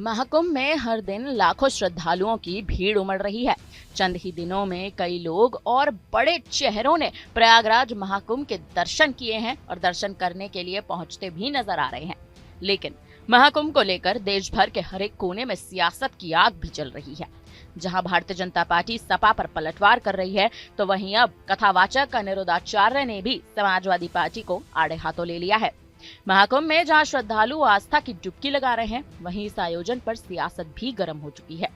महाकुंभ में हर दिन लाखों श्रद्धालुओं की भीड़ उमड़ रही है। चंद ही दिनों में कई लोग और बड़े चेहरों ने प्रयागराज महाकुंभ के दर्शन किए हैं और दर्शन करने के लिए पहुंचते भी नजर आ रहे हैं। लेकिन महाकुंभ को लेकर देश भर के हर एक कोने में सियासत की आग भी चल रही है। जहां भारतीय जनता पार्टी सपा पर पलटवार कर रही है, तो वहीं अब कथावाचक अनिरुद्धाचार्य ने भी समाजवादी पार्टी को आड़े हाथों ले लिया है। महाकुंभ में जहां श्रद्धालु आस्था की डुबकी लगा रहे हैं, वहीं इस आयोजन पर सियासत भी गर्म हो चुकी है।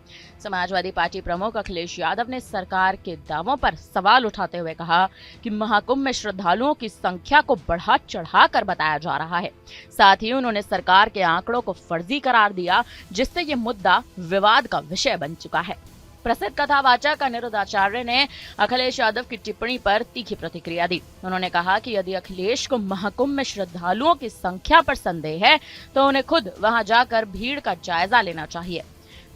समाजवादी पार्टी प्रमुख अखिलेश यादव ने सरकार के दावों पर सवाल उठाते हुए कहा कि महाकुंभ में श्रद्धालुओं की संख्या को बढ़ा चढ़ा कर बताया जा रहा है। साथ ही उन्होंने सरकार के आंकड़ों को फर्जी करार दिया, जिससे ये मुद्दा विवाद का विषय बन चुका है। प्रसिद्ध कथावाचक अनिरुद्धाचार्य ने अखिलेश यादव की टिप्पणी पर तीखी प्रतिक्रिया दी। उन्होंने कहा कि यदि अखिलेश को महाकुंभ में श्रद्धालुओं की संख्या पर संदेह है, तो उन्हें खुद वहां जाकर भीड़ का जायजा लेना चाहिए।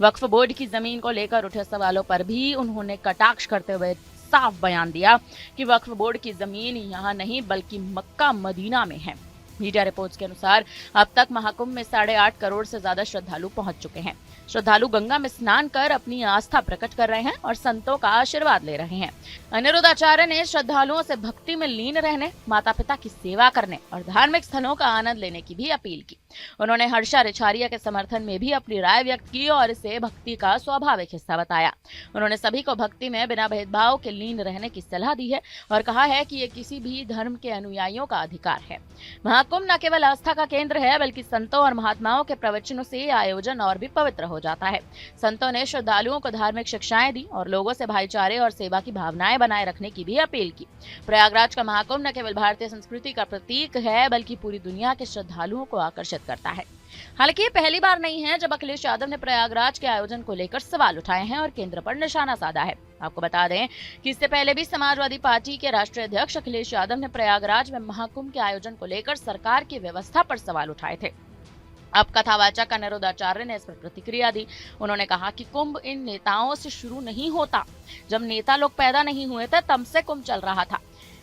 वक्फ बोर्ड की जमीन को लेकर उठे सवालों पर भी उन्होंने कटाक्ष करते हुए साफ बयान दिया कि वक्फ बोर्ड की जमीन यहाँ नहीं बल्कि मक्का मदीना में है। मीडिया रिपोर्ट्स के अनुसार अब तक महाकुंभ में 8.5 करोड़ से ज्यादा श्रद्धालु पहुंच चुके हैं। श्रद्धालु गंगा में स्नान कर अपनी आस्था प्रकट कर रहे हैं और संतों का आशीर्वाद ले रहे हैं। अनिरुद्धाचार्य ने श्रद्धालुओं से भक्ति में लीन रहने, माता पिता की सेवा करने और धार्मिक स्थलों का आनंद लेने की भी अपील की। उन्होंने हर्षा रिछारिया के समर्थन में भी अपनी राय व्यक्त की और इसे भक्ति का स्वाभाविक हिस्सा बताया। उन्होंने सभी को भक्ति में बिना भेदभाव के लीन रहने की सलाह दी है और कहा है कि ये किसी भी धर्म के अनुयायियों का अधिकार है। महाकुंभ न केवल आस्था का केंद्र है, बल्कि संतों और महात्माओं के प्रवचनों से आयोजन और भी पवित्र हो जाता है। संतों ने श्रद्धालुओं को धार्मिक शिक्षाएं दी और लोगों से भाईचारे और सेवा की भावनाएं बनाए रखने की भी अपील की। प्रयागराज का महाकुंभ न केवल भारतीय संस्कृति का प्रतीक है, बल्कि पूरी दुनिया के श्रद्धालुओं को आकर्षित करता है। हालांकि ये पहली बार नहीं है जब अखिलेश यादव ने प्रयागराज के आयोजन को लेकर सवाल उठाए हैं और केंद्र पर निशाना साधा है। आपको बता दें कि इससे पहले भी समाजवादी पार्टी के राष्ट्रीय अध्यक्ष अखिलेश यादव ने प्रयागराज में महाकुंभ के आयोजन को लेकर सरकार की व्यवस्था पर सवाल उठाए थे। अब कथावाचक अनिरुद्धाचार्य ने इस पर प्रतिक्रिया दी। उन्होंने कहा कि कुंभ इन नेताओं से शुरू नहीं होता। जब नेता लोग पैदा नहीं हुए थे तब से कुंभ चल रहा था।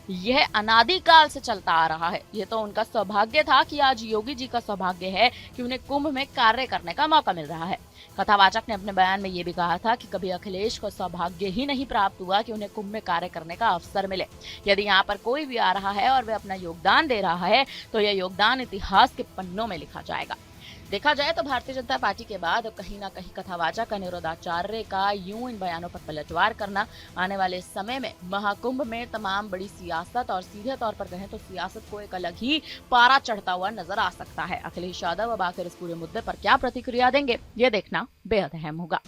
यह अनादिकाल से चलता आ रहा है। ये तो उनका सौभाग्य था कि आज योगी जी का सौभाग्य है कि उन्हें कुंभ में कार्य करने का मौका मिल रहा है। कथावाचक ने अपने बयान में ये भी कहा था कि कभी अखिलेश को सौभाग्य ही नहीं प्राप्त हुआ कि उन्हें कुंभ में कार्य करने का अवसर मिले। यदि यहाँ पर कोई भी आ रहा है और वह अपना योगदान दे रहा है, तो यह योगदान इतिहास के पन्नों में लिखा जाएगा। देखा जाए तो भारतीय जनता पार्टी के बाद कहीं ना कहीं कथावाचक अनिरुद्धाचार्य का यूं इन बयानों पर पलटवार करना आने वाले समय में महाकुंभ में तमाम बड़ी सियासत और सीधे तौर पर कहें तो सियासत को एक अलग ही पारा चढ़ता हुआ नजर आ सकता है। अखिलेश यादव अब आखिर इस पूरे मुद्दे पर क्या प्रतिक्रिया देंगे, ये देखना बेहद अहम होगा।